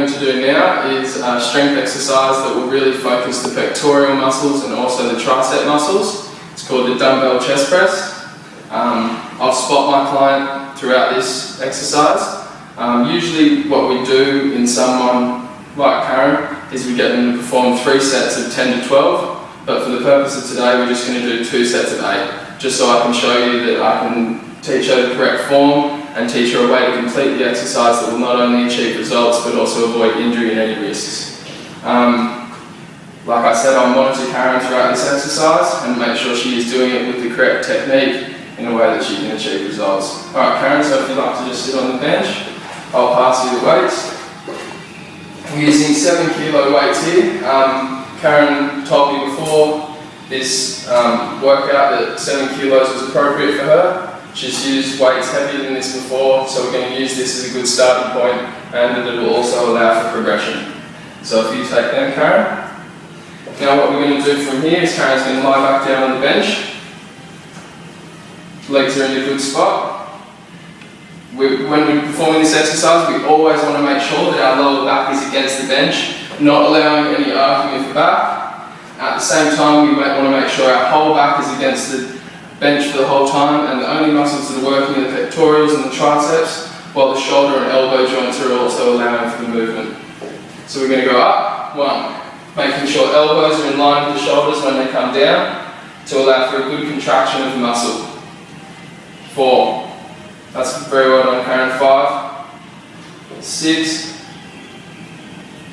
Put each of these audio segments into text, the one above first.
going to do now is a strength exercise that will really focus the pectoral muscles and also the tricep muscles. It's called the dumbbell chest press. I'll spot my client throughout this exercise. Usually what we do in someone like Karen is we get them to perform 3 sets of 10 to 12, but for the purpose of today we're just going to do 2 sets of 8, just so I can show you that I can teach her the correct form and teach her a way to complete the exercise that will not only achieve results but also avoid injury and any risks. Like I said, I'll monitor Karen throughout this exercise and make sure she is doing it with the correct technique in a way that she can achieve results. Alright Karen, so if you'd like to just sit on the bench, I'll pass you the weights. We're using 7 kilo weights here. Karen told me before this workout that 7 kilos was appropriate for her. She's used weights heavier than this before, so we're going to use this as a good starting point, and it will also allow for progression. So if you take them, Karen. Now what we're going to do from here is Karen's going to lie back down on the bench. Legs are in a good spot. When we're performing this exercise, we always want to make sure that our lower back is against the bench, not allowing any arcing of the back. At the same time, we might want to make sure our whole back is against the bench for the whole time, and the only muscles that are working are the pectorals and the triceps, while the shoulder and elbow joints are also allowing for the movement. So we're going to go up, 1, making sure elbows are in line with the shoulders when they come down to allow for a good contraction of the muscle. 4, that's very well done Karen, 5, 6,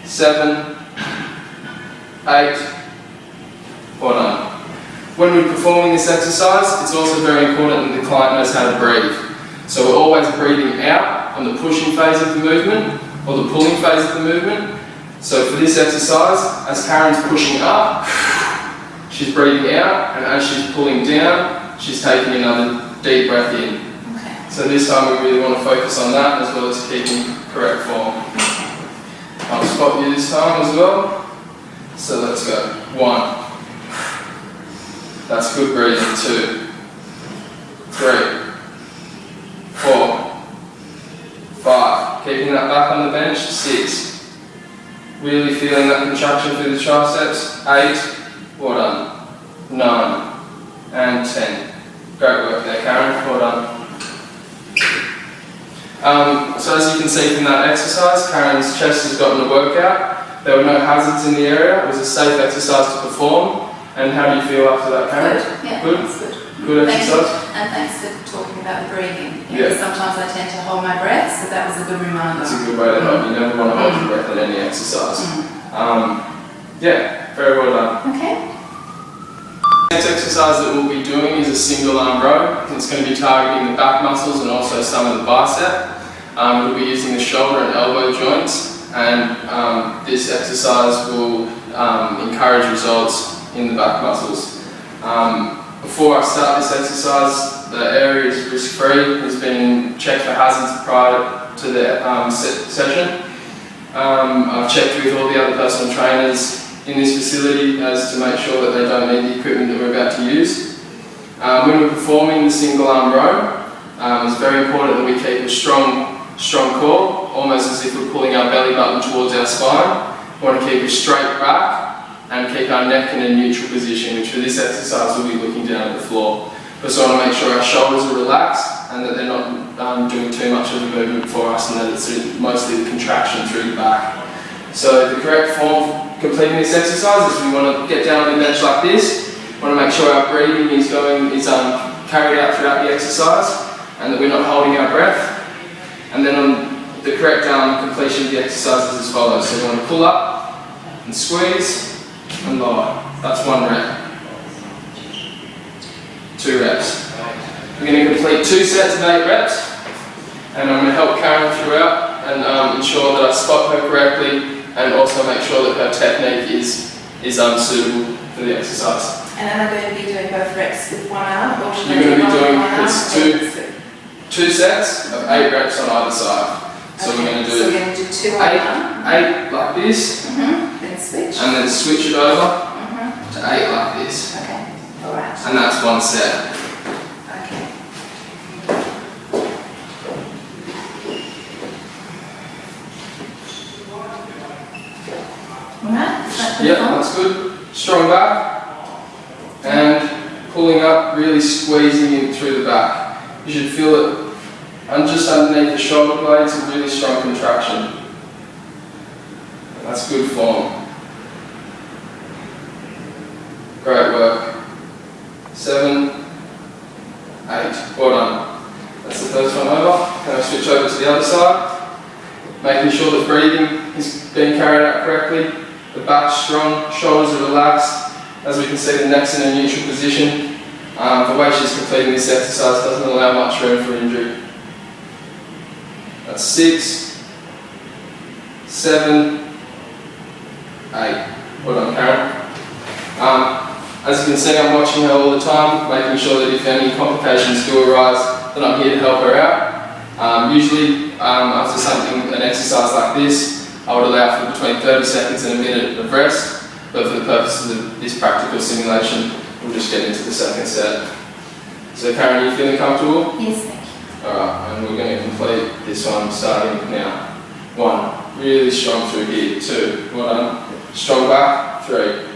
7, 8, well done. When we're performing this exercise, it's also very important that the client knows how to breathe. So we're always breathing out on the pushing phase of the movement or the pulling phase of the movement. So for this exercise, as Karen's pushing up, she's breathing out, and as she's pulling down, she's taking another deep breath in. Okay. So this time we really want to focus on that as well as keeping correct form. I'll spot you this time as well. So let's go. 1. That's good breathing. 2, 3, 4, 5. Keeping that back on the bench. 6. Really feeling that contraction through the triceps. 8. Well done. 9. And 10. Great work there, Karen. Well done. So as you can see from that exercise, Karen's chest has gotten a workout. There were no hazards in the area. It was a safe exercise to perform. And how do you feel after that, Karen? Good. Yeah, good? That's good. Good exercise? And thanks for talking about the breathing. Yeah. Sometimes I tend to hold my breath, so that was a good reminder. It's a good way to help. You never want to hold your breath at any exercise. Yeah, very well done. Okay. The next exercise that we'll be doing is a single arm row. It's going to be targeting the back muscles and also some of the bicep. We'll be using the shoulder and elbow joints, and this exercise will encourage results in the back muscles. Before I start this exercise, the area is risk-free. It's been checked for hazards prior to the session. I've checked with all the other personal trainers in this facility as to make sure that they don't need the equipment that we're about to use. When we're performing the single arm row, it's very important that we keep a strong core, almost as if we're pulling our belly button towards our spine. We want to keep a straight back and keep our neck in a neutral position, which for this exercise we'll be looking down at the floor. We also want to make sure our shoulders are relaxed and that they're not doing too much of the movement for us, and that it's mostly the contraction through the back. So the correct form for completing this exercise is we want to get down on the bench like this. We want to make sure our breathing is carried out throughout the exercise and that we're not holding our breath. And then on the correct completion of the exercise is as follows. So we want to pull up and squeeze and lower. That's 1 rep. 2 reps. We're going to complete 2 sets of 8 reps, and I'm going to help Karen throughout and ensure that I spot her correctly and also make sure that her technique is suitable for the exercise. And am I going to be doing both reps with 1 arm, or should You're going to be doing this 2 sets of 8 reps on either side. So okay. we're going to do, so we're going to do 2 on 8 like this, then switch, and then switch it over to 8 like this. Okay, alright. And that's 1 set. Okay. Yeah, that's good. Strong back. And pulling up, really squeezing in through the back. You should feel it just underneath the shoulder blades, a really strong contraction. That's good form. Great work. 7, 8. Well done. That's the first one over. Can I switch over to the other side? Making sure that breathing is being carried out correctly. The back's strong, shoulders are relaxed. As we can see, the neck's in a neutral position. The way she's completing this exercise doesn't allow much room for injury. That's 6, 7, 8. Well done, Karen. As you can see, I'm watching her all the time, making sure that if any complications do arise, then I'm here to help her out. Usually, after an exercise like this, I would allow for between 30 seconds and a minute of rest, but for the purposes of this practical simulation, we'll just get into the second set. So Karen, are you feeling comfortable? Yes, thank you. Alright, and we're going to complete this one starting now. 1, really strong through here. 2, well done. Strong back. 3,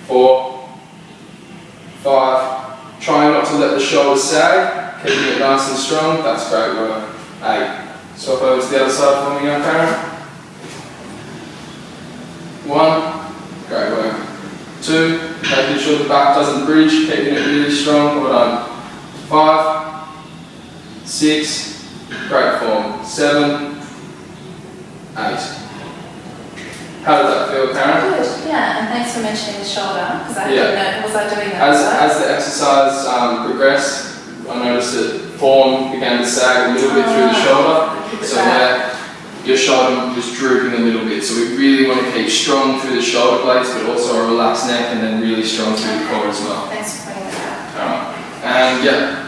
4, 5. Try not to let the shoulders sag, keeping it nice and strong. That's great work. 8. Swap over to the other side for me now, Karen. 1, great work. 2, making sure the back doesn't bridge, keeping it really strong. Well done. 5, 6, great form. 7, 8. How does that feel, Karen? Good, yeah, and thanks for mentioning the shoulder, because I didn't know, was I doing that? As the exercise progressed, I noticed that form began to sag a little bit through the shoulder, so there, your shoulder was drooping a little bit, so we really want to keep strong through the shoulder blades, but also a relaxed neck, and then really strong through the core as well. Thanks for pointing that out. Alright, and yeah,